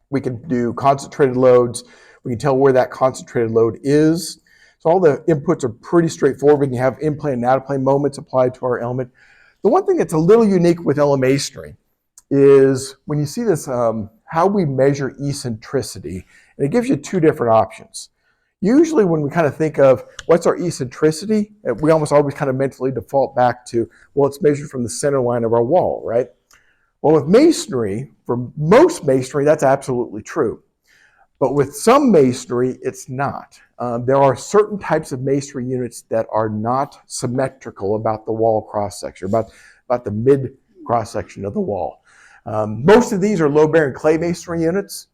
Speaker 2: We can do concentrated loads. We can tell where that concentrated load is. So all the inputs are pretty straightforward. We can have in-plane and out-of-plane moments applied to our element. The one thing that's a little unique with EleMasonry is when you see this, how we measure eccentricity, and it gives you two different options. Usually when we kind of think of what's our eccentricity, we almost always kind of mentally default back to, well, it's measured from the center line of our wall, right? Well, with masonry, for most masonry, that's absolutely true. But with some masonry, it's not. There are certain types of masonry units that are not symmetrical about the wall cross-section, about the mid cross-section of the wall. Most of these are load-bearing clay masonry units,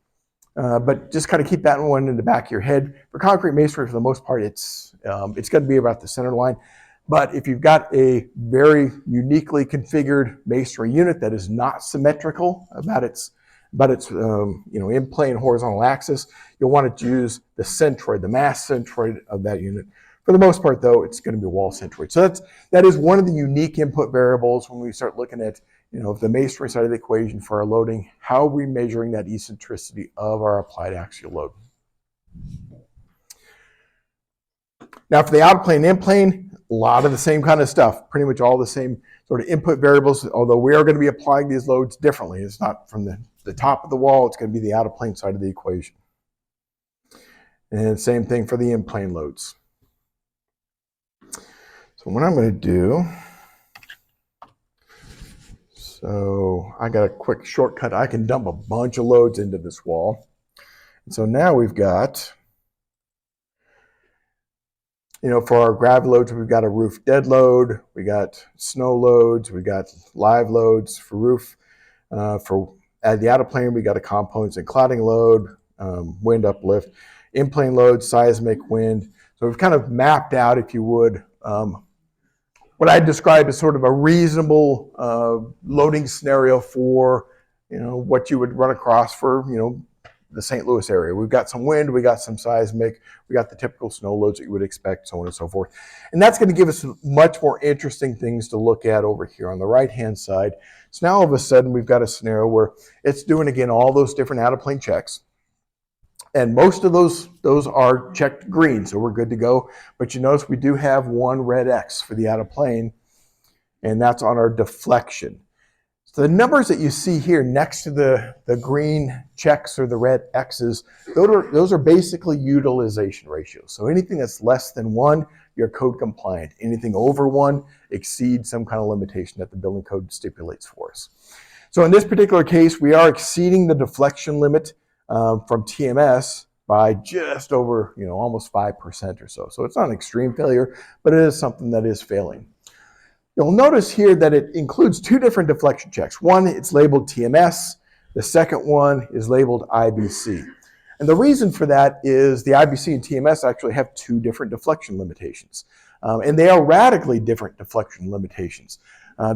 Speaker 2: but just kind of keep that one in the back of your head. For concrete masonry, for the most part, it's going to be about the center line. But if you've got a very uniquely configured masonry unit that is not symmetrical about its in-plane horizontal axis, you'll want to use the centroid, the mass centroid of that unit. For the most part, though, it's going to be wall centroid. So that is one of the unique input variables when we start looking at the masonry side of the equation for our loading. How are we measuring that eccentricity of our applied axial load? Now, for the out-of-plane and in-plane, a lot of the same kind of stuff, pretty much all the same sort of input variables, although we are going to be applying these loads differently. It's not from the top of the wall, it's going to be the out-of-plane side of the equation. And same thing for the in-plane loads. So what I'm going to do, so I got a quick shortcut. I can dump a bunch of loads into this wall. And so now we've got, for our gravity loads, we've got a roof dead load, we got snow loads, we got live loads for roof. At the out-of-plane, we got a components and cladding load, wind uplift, in-plane load, seismic, wind. So we've kind of mapped out, if you would, what I'd describe as sort of a reasonable loading scenario for, what you would run across for, the St. Louis area. We've got some wind, we got some seismic, we got the typical snow loads that you would expect, so on and so forth. And that's going to give us much more interesting things to look at over here on the right-hand side. So now all of a sudden we've got a scenario where it's doing, again, all those different out-of-plane checks. And most of those are checked green, so we're good to go. But you notice we do have one red X for the out-of-plane, and that's on our deflection. So the numbers that you see here next to the green checks or the red X's, those are basically utilization ratios. So anything that's less than 1, you're code compliant. Anything over 1 exceeds some kind of limitation that the building code stipulates for us. So in this particular case, we are exceeding the deflection limit from TMS by just over, almost 5% or so. So it's not an extreme failure, but it is something that is failing. You'll notice here that it includes 2 different deflection checks. One, it's labeled TMS. The second one is labeled IBC. And the reason for that is the IBC and TMS actually have 2 different deflection limitations. And they are radically different deflection limitations.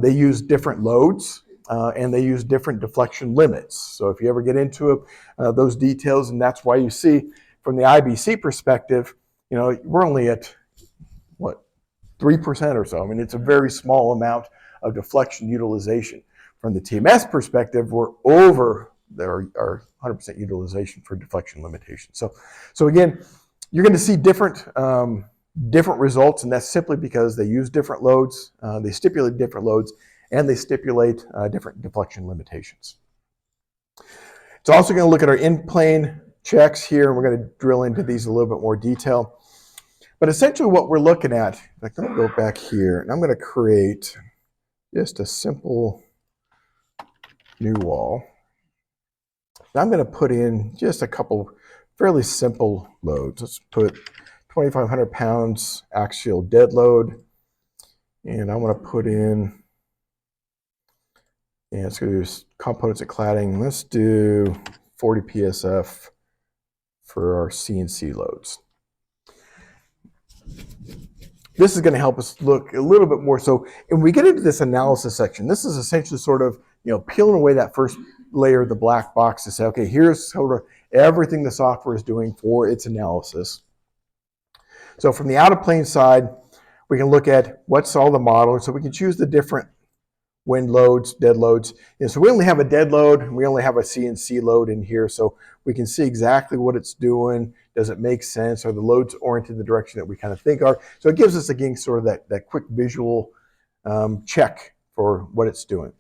Speaker 2: They use different loads, and they use different deflection limits. So if you ever get into those details, and that's why you see from the IBC perspective, we're only at, 3% or so. I mean, it's a very small amount of deflection utilization. From the TMS perspective, we're over our 100% utilization for deflection limitation. So again, you're going to see different results, and that's simply because they use different loads, they stipulate different loads, and they stipulate different deflection limitations. It's also going to look at our in-plane checks here, and we're going to drill into these in a little bit more detail. But essentially what we're looking at, I'm going to go back here, and I'm going to create just a simple new wall. And I'm going to put in just a couple fairly simple loads. Let's put 2,500 pounds axial dead load, and I want to put in, and it's going to do components and cladding. Let's do 40 PSF for our CNC loads. This is going to help us look a little bit more. So when we get into this analysis section, this is essentially sort of, peeling away that first layer, the black box, to say, okay, here's sort of everything the software is doing for its analysis. So from the out-of-plane side, we can look at what's all the model. So we can choose the different wind loads, dead loads. And so we only have a dead load, and we only have a CNC load in here. So we can see exactly what it's doing. Does it make sense? Are the loads oriented in the direction that we kind of think are? So it gives us, again, sort of that quick visual check for what it's doing.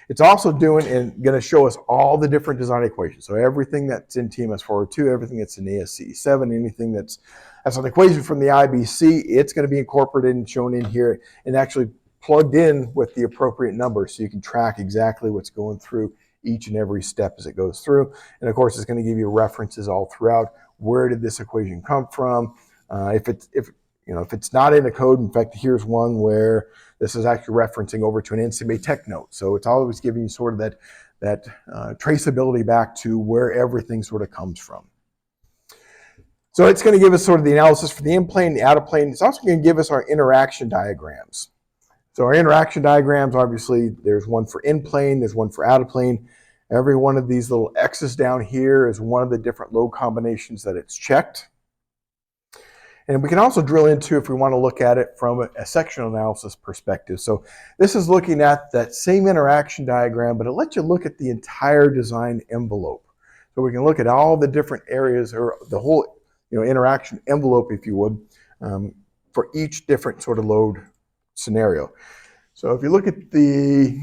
Speaker 2: It's also doing and going to show us all the different design equations. So everything that's in TMS 402, everything that's in ASCE 7, anything that's an equation from the IBC, it's going to be incorporated and shown in here and actually plugged in with the appropriate numbers so you can track exactly what's going through each and every step as it goes through. And of course, it's going to give you references all throughout. Where did this equation come from? If it's not in a code, in fact, here's one where this is actually referencing over to an NCMA tech note. So it's always giving you sort of that traceability back to where everything sort of comes from. So it's going to give us sort of the analysis for the in-plane, the out-of-plane. It's also going to give us our interaction diagrams. So our interaction diagrams, obviously, there's one for in-plane, there's one for out-of-plane. Every one of these little X's down here is one of the different load combinations that it's checked. And we can also drill into, if we want to look at it from a sectional analysis perspective. So this is looking at that same interaction diagram, but it lets you look at the entire design envelope. So we can look at all the different areas, or the whole interaction envelope, if you would, for each different sort of load scenario. So if you look at the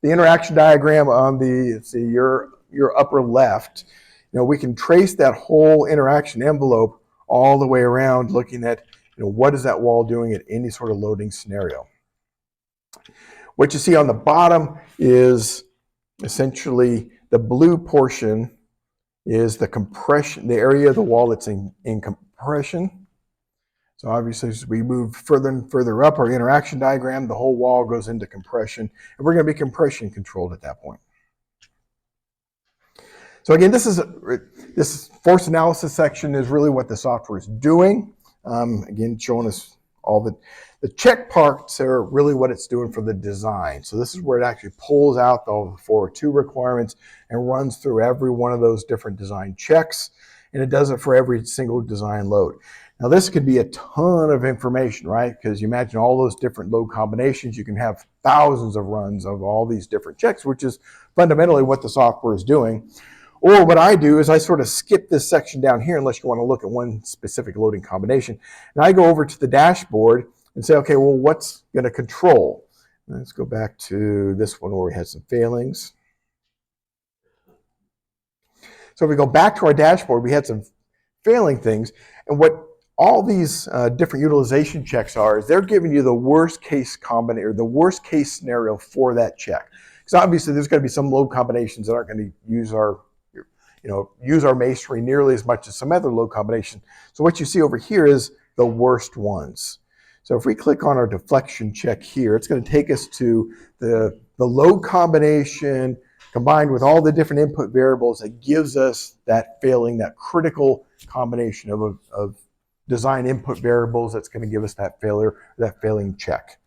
Speaker 2: interaction diagram on your upper left, we can trace that whole interaction envelope all the way around, looking at what is that wall doing at any sort of loading scenario. What you see on the bottom is essentially the blue portion is the compression, the area of the wall that's in compression. So obviously, as we move further and further up our interaction diagram, the whole wall goes into compression, and we're going to be compression controlled at that point. So again, this force analysis section is really what the software is doing. Again, showing us all the check parts are really what it's doing for the design. So this is where it actually pulls out all the 402 requirements and runs through every one of those different design checks, and it does it for every single design load. Now this could be a ton of information, right? Because you imagine all those different load combinations, you can have thousands of runs of all these different checks, which is fundamentally what the software is doing. Or what I do is I sort of skip this section down here unless you want to look at one specific loading combination. And I go over to the dashboard and say, okay, well, what's going to control? Let's go back to this one where we had some failings. So if we go back to our dashboard, we had some failing things. And what all these different utilization checks are is they're giving you the worst case combination, or the worst case scenario for that check. Because obviously there's going to be some load combinations that aren't going to use our masonry nearly as much as some other load combination. So what you see over here is the worst ones. So if we click on our deflection check here, it's going to take us to the load combination combined with all the different input variables that gives us that failing, that critical combination of design input variables that's going to give us that failure, that failing check.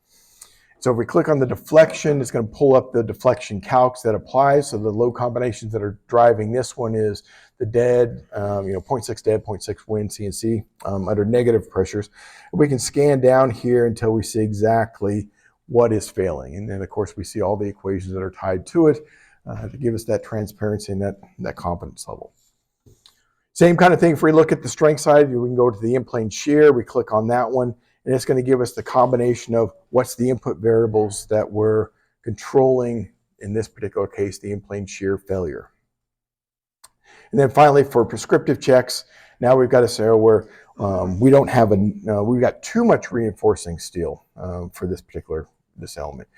Speaker 2: So if we click on the deflection, it's going to pull up the deflection calcs that applies. So the load combinations that are driving this one is the dead, 0.6 dead, 0.6 wind CNC under negative pressures. And we can scan down here until we see exactly what is failing. And then of course we see all the equations that are tied to it to give us that transparency and that competence level. Same kind of thing if we look at the strength side, we can go to the in-plane shear, we click on that one, and it's going to give us the combination of what's the input variables that we're controlling, in this particular case, the in-plane shear failure. And then finally, for prescriptive checks, now we've got a scenario where we don't have we've got too much reinforcing steel for this element.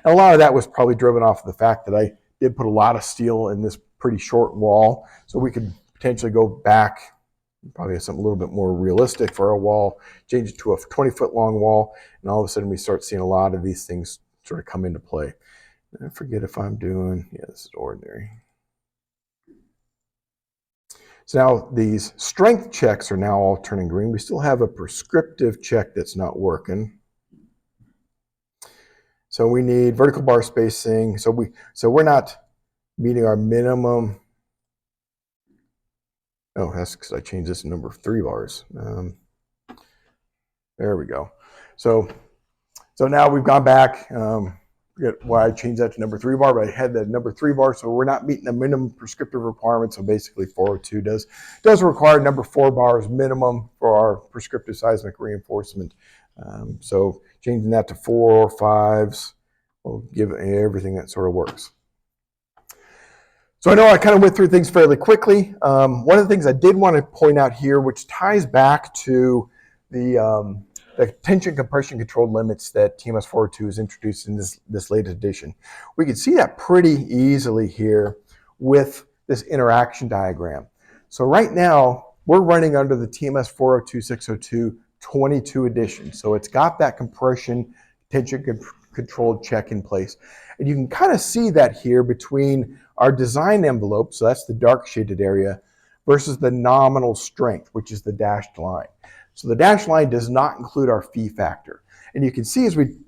Speaker 2: And a lot of that was probably driven off of the fact that I did put a lot of steel in this pretty short wall, so we could potentially go back, probably something a little bit more realistic for our wall, change it to a 20-foot long wall, and all of a sudden we start seeing a lot of these things sort of come into play. I forget if I'm doing, yeah, this is ordinary. So now these strength checks are now all turning green. We still have a prescriptive check that's not working. So we need vertical bar spacing. So we're not meeting our minimum. Oh, that's because I changed this to number 3 bars. There we go. So now we've gone back. Forget why I changed that to number 3 bar, but I had that number 3 bar, so we're not meeting the minimum prescriptive requirements. So basically 402 does require number 4 bars minimum for our prescriptive seismic reinforcement. So changing that to 4 or 5s will give everything that sort of works. So I know I kind of went through things fairly quickly. One of the things I did want to point out here, which ties back to the tension compression controlled limits that TMS 402 has introduced in this latest edition. We can see that pretty easily here with this interaction diagram. So right now, we're running under the TMS 402-602 22 edition. So it's got that compression tension controlled check in place. And you can kind of see that here between our design envelope, so that's the dark shaded area, versus the nominal strength, which is the dashed line. So the dashed line does not include our phi factor. And you can see as we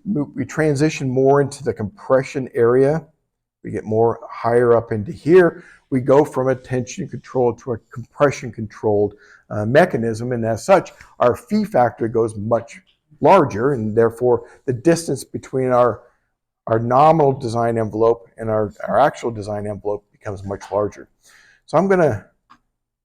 Speaker 2: transition more into the compression area, we get more higher up into here, we go from a tension controlled to a compression controlled mechanism. And as such, our phi factor goes much larger, and therefore the distance between our nominal design envelope and our actual design envelope becomes much larger. So I'm going to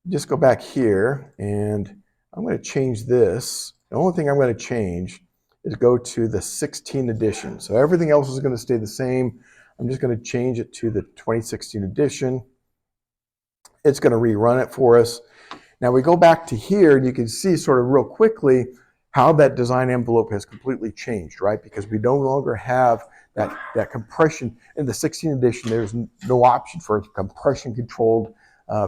Speaker 2: just go back here and I'm going to change this. The only thing I'm going to change is go to the 16 edition. So everything else is going to stay the same. I'm just going to change it to the 2016 edition. It's going to rerun it for us. Now we go back to here and you can see sort of real quickly how that design envelope has completely changed, right? Because we no longer have that compression. In the 16 edition, there's no option for a compression controlled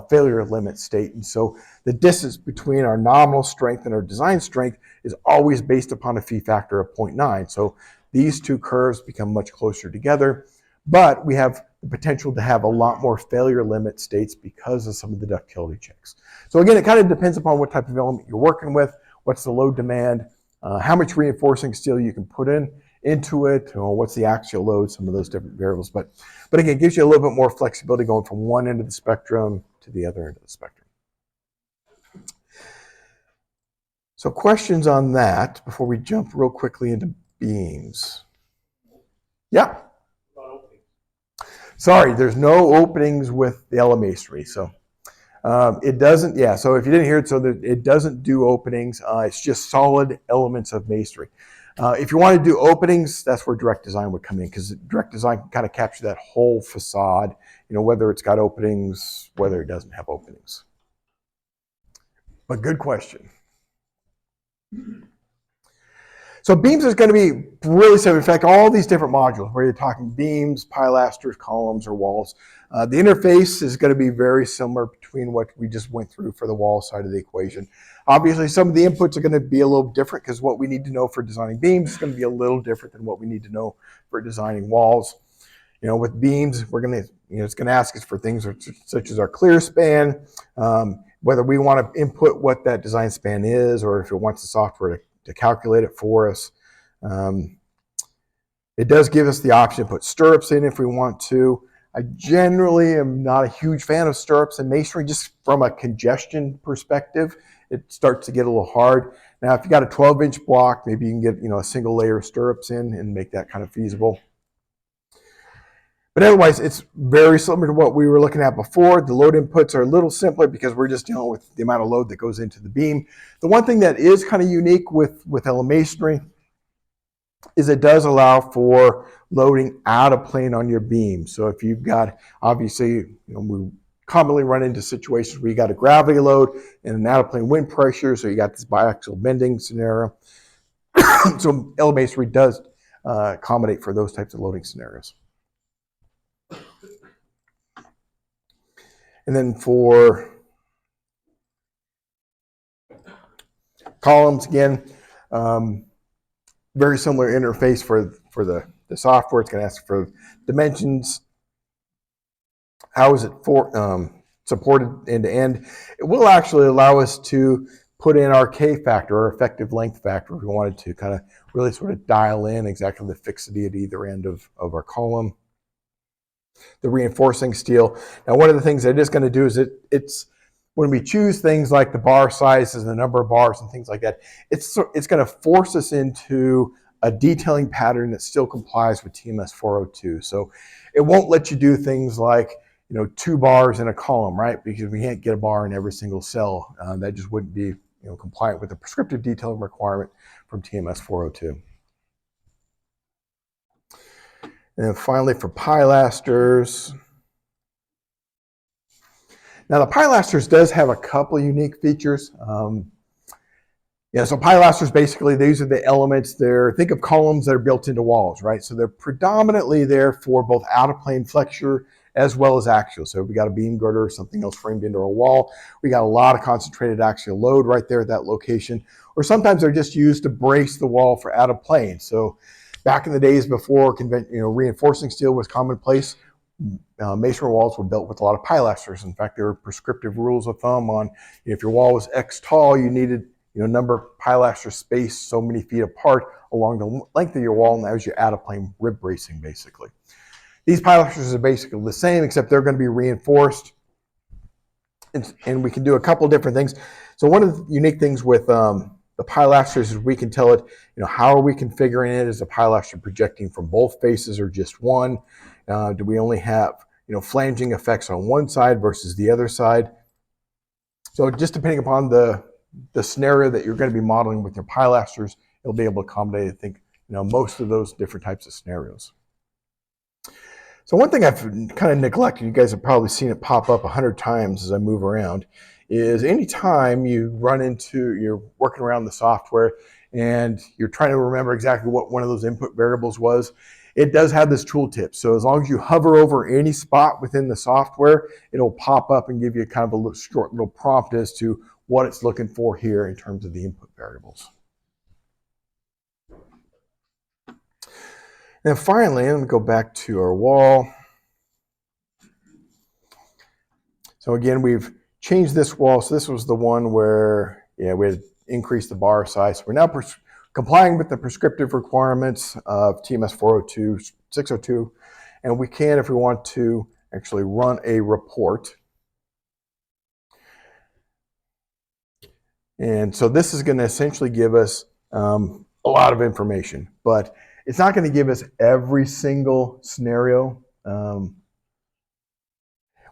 Speaker 2: failure limit state. And so the distance between our nominal strength and our design strength is always based upon a phi factor of 0.9. So these two curves become much closer together, but we have the potential to have a lot more failure limit states because of some of the ductility checks. So again, it kind of depends upon what type of element you're working with, what's the load demand, how much reinforcing steel you can put into it, what's the axial load, some of those different variables. But again, it gives you a little bit more flexibility going from one end of the spectrum to the other end of the spectrum. So questions on that before we jump real quickly into beams? Yeah. Sorry, there's no openings with the EleMasonry. So it doesn't, yeah, so if you didn't hear it, so it doesn't do openings. It's just solid elements of masonry. If you want to do openings, that's where direct design would come in, because direct design can kind of capture that whole facade, whether it's got openings, whether it doesn't have openings. But good question. So beams is going to be really simple. In fact, all these different modules, where you're talking beams, pilasters, columns, or walls, the interface is going to be very similar between what we just went through for the wall side of the equation. Obviously, some of the inputs are going to be a little different because what we need to know for designing beams is going to be a little different than what we need to know for designing walls. With beams, we're going to, it's going to ask us for things such as our clear span, whether we want to input what that design span is, or if it wants the software to calculate it for us. It does give us the option to put stirrups in if we want to. I generally am not a huge fan of stirrups in masonry, just from a congestion perspective. It starts to get a little hard. Now, if you got a 12-inch block, maybe you can get a single layer of stirrups in and make that kind of feasible. But otherwise, it's very similar to what we were looking at before. The load inputs are a little simpler because we're just dealing with the amount of load that goes into the beam. The one thing that is kind of unique with EleMasonry is it does allow for loading out of plane on your beam. So if you've got, obviously, we commonly run into situations where you got a gravity load and an out of plane wind pressure, so you got this biaxial bending scenario. So EleMasonry does accommodate for those types of loading scenarios. And then for columns, again, very similar interface for the software. It's going to ask for dimensions. How is it supported end to end? It will actually allow us to put in our K factor, or effective length factor, if we wanted to kind of really sort of dial in exactly the fixity at either end of our column. the reinforcing steel. Now, one of the things that it is going to do is it's when we choose things like the bar sizes, the number of bars and things like that, it's going to force us into a detailing pattern that still complies with TMS 402. So it won't let you do things like, 2 bars in a column, right? Because we can't get a bar in every single cell. That just wouldn't be, compliant with the prescriptive detailing requirement from TMS 402. And then finally for pilasters. Now the pilasters does have a couple of unique features. So pilasters, basically, these are the elements there. Think of columns that are built into walls, right? So they're predominantly there for both out-of-plane flexure as well as axial. So if we got a beam girder or something else framed into a wall, we got a lot of concentrated axial load right there at that location. Or sometimes they're just used to brace the wall for out-of-plane. So back in the days before reinforcing steel was commonplace, masonry walls were built with a lot of pilasters. In fact, there were prescriptive rules of thumb on if your wall was X tall, you needed number of pilasters spaced so many feet apart along the length of your wall, and that was your out-of-plane rib bracing, basically. These pilasters are basically the same, except they're going to be reinforced, and we can do a couple of different things. So one of the unique things with the pilasters is we can tell it, how are we configuring it? Is the pilaster projecting from both faces or just one? Do we only have, flanging effects on one side versus the other side? So just depending upon the scenario that you're going to be modeling with your pilasters, it'll be able to accommodate, I think, most of those different types of scenarios. So one thing I've kind of neglected, you guys have probably seen it pop up 100 times as I move around, is anytime you're working around the software and you're trying to remember exactly what one of those input variables was, it does have this tooltip. So as long as you hover over any spot within the software, it'll pop up and give you kind of a short little prompt as to what it's looking for here in terms of the input variables. And finally, let me go back to our wall. So again, we've changed this wall. So this was the one where, we had increased the bar size. We're now complying with the prescriptive requirements of TMS 402, 602, and we can, if we want to, actually run a report. And so this is going to essentially give us a lot of information, but it's not going to give us every single scenario.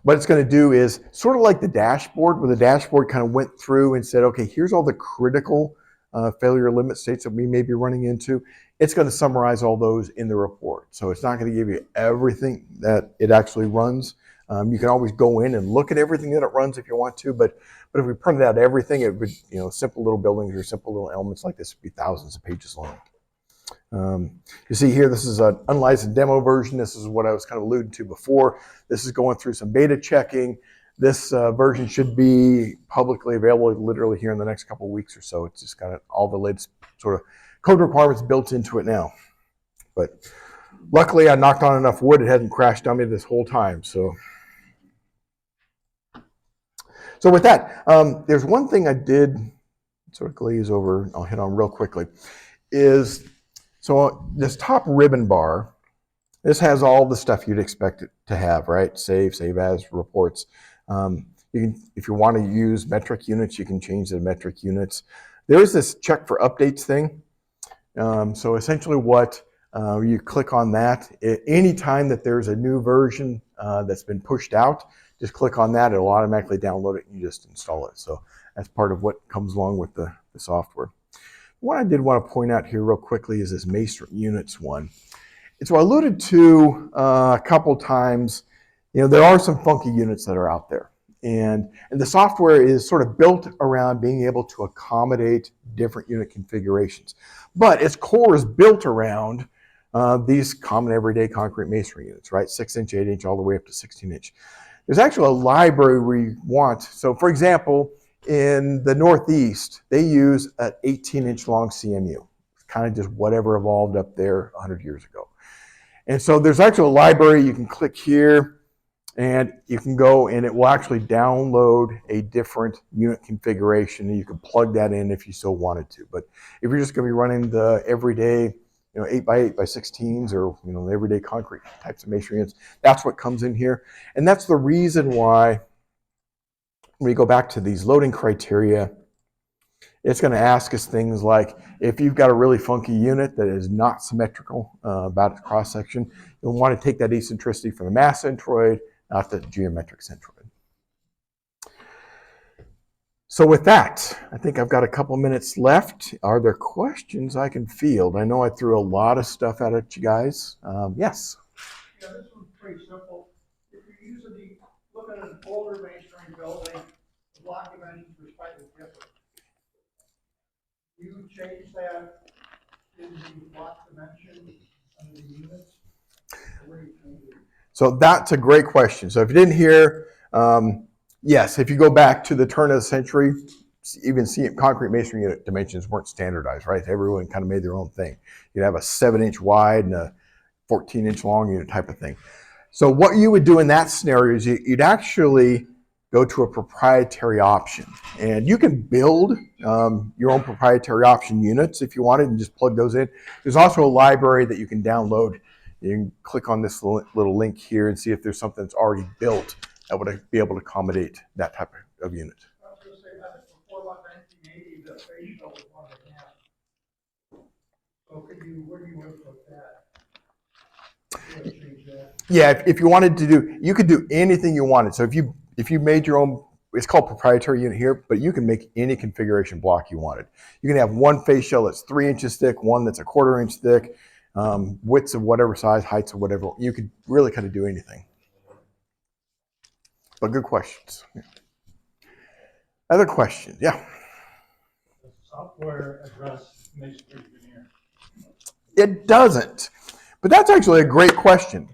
Speaker 2: What it's going to do is sort of like the dashboard, where the dashboard kind of went through and said, okay, here's all the critical failure limit states that we may be running into. It's going to summarize all those in the report. So it's not going to give you everything that it actually runs. You can always go in and look at everything that it runs if you want to, but if we printed out everything, it would, simple little buildings or simple little elements like this would be thousands of pages long. You see here, this is an unlicensed demo version. This is what I was kind of alluding to before. This is going through some beta checking. This version should be publicly available literally here in the next couple of weeks or so. It's just got all the latest sort of code requirements built into it now. But luckily, I knocked on enough wood. It hadn't crashed on me this whole time. So with that, there's one thing I did sort of glaze over, I'll hit on real quickly, is so this top ribbon bar, this has all the stuff you'd expect it to have, right? Save as, reports. You can, if you want to use metric units, you can change the metric units. There is this check for updates thing. So essentially what you click on that, anytime that there's a new version that's been pushed out, just click on that, it'll automatically download it and you just install it. So that's part of what comes along with the software. What I did want to point out here real quickly is this Masonry units one. And so I alluded to a couple times, there are some funky units that are out there. And the software is sort of built around being able to accommodate different unit configurations. But its core is built around these common everyday concrete masonry units, right? 6-inch, 8-inch, all the way up to 16-inch. There's actually a library we want. So for example, in the Northeast, they use an 18-inch long CMU. It's kind of just whatever evolved up there 100 years ago. And so there's actually a library. You can click here and you can go and it will actually download a different unit configuration and you can plug that in if you so wanted to. But if you're just going to be running the everyday, 8x8x16s or everyday concrete types of masonry units. That's what comes in here, and that's the reason why when we go back to these loading criteria, it's going to ask us things like, if you've got a really funky unit that is not symmetrical about its cross section, you'll want to take that eccentricity from the mass centroid, not the geometric centroid. So with that, I think I've got a couple minutes left. Are there questions I can field? I know I threw a lot of stuff at you guys. Yes?
Speaker 3: Yeah, this one's pretty simple. If you're look at an older masonry building, the block dimensions were slightly different. You change that in the block dimension of the units? Or do you change it?
Speaker 2: So that's a great question. So if you didn't hear, yes, if you go back to the turn of the century, even concrete masonry unit dimensions weren't standardized, right? Everyone kind of made their own thing. You'd have a 7-inch wide and a 14-inch long unit type of thing. So what you would do in that scenario is you'd actually go to a proprietary option. And you can build your own proprietary option units if you wanted and just plug those in. There's also a library that you can download. You can click on this little link here and see if there's something that's already built that would be able to accommodate that type of unit.
Speaker 3: I was going to say that before about 1980, the facial was 1.5. So where do you want to put that?
Speaker 2: Yeah, if you wanted to do, you could do anything you wanted. So if you made your own, it's called proprietary unit here, but you can make any configuration block you wanted. You can have one face shell that's 3 inches thick, one that's 1/4 inch thick, widths of whatever size, heights of whatever. You could really kind of do anything. But good questions. Yeah. Other questions? Yeah.
Speaker 3: Does software address masonry veneer?
Speaker 2: It doesn't. But that's actually a great question.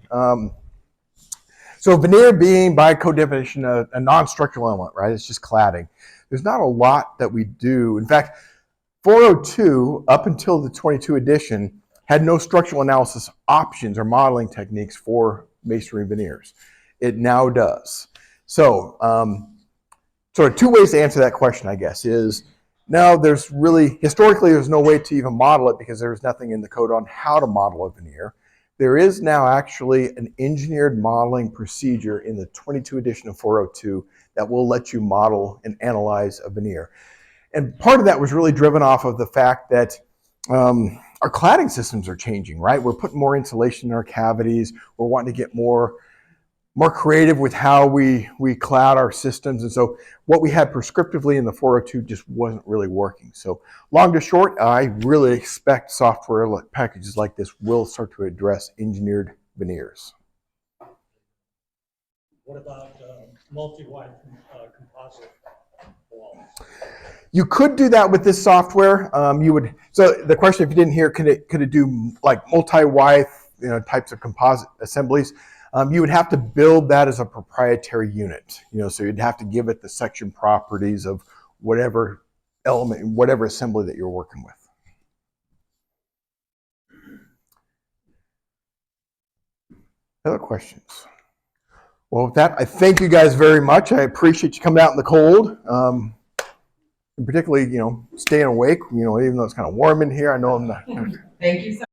Speaker 2: So veneer being, by code definition, a non-structural element, right? It's just cladding. There's not a lot that we do. In fact, 402, up until the 22 edition, had no structural analysis options or modeling techniques for masonry veneers. It now does. So, sort of two ways to answer that question, I guess, is no, historically, there's no way to even model it because there's nothing in the code on how to model a veneer. There is now actually an engineered modeling procedure in the 22 edition of 402 that will let you model and analyze a veneer. And part of that was really driven off of the fact that our cladding systems are changing, right? We're putting more insulation in our cavities. We're wanting to get more creative with how we clad our systems. And so what we had prescriptively in the 402 just wasn't really working. So long to short, I really expect software packages like this will start to address engineered veneers.
Speaker 3: What about multi-wide composite walls?
Speaker 2: You could do that with this software. So the question, if you didn't hear, could it do like multi-wide types of composite assemblies? You would have to build that as a proprietary unit, so you'd have to give it the section properties of whatever element, whatever assembly that you're working with. Other questions? Well, with that, I thank you guys very much. I appreciate you coming out in the cold, and particularly, staying awake, even though it's kind of warm in here. I know I'm not.
Speaker 1: Thank you so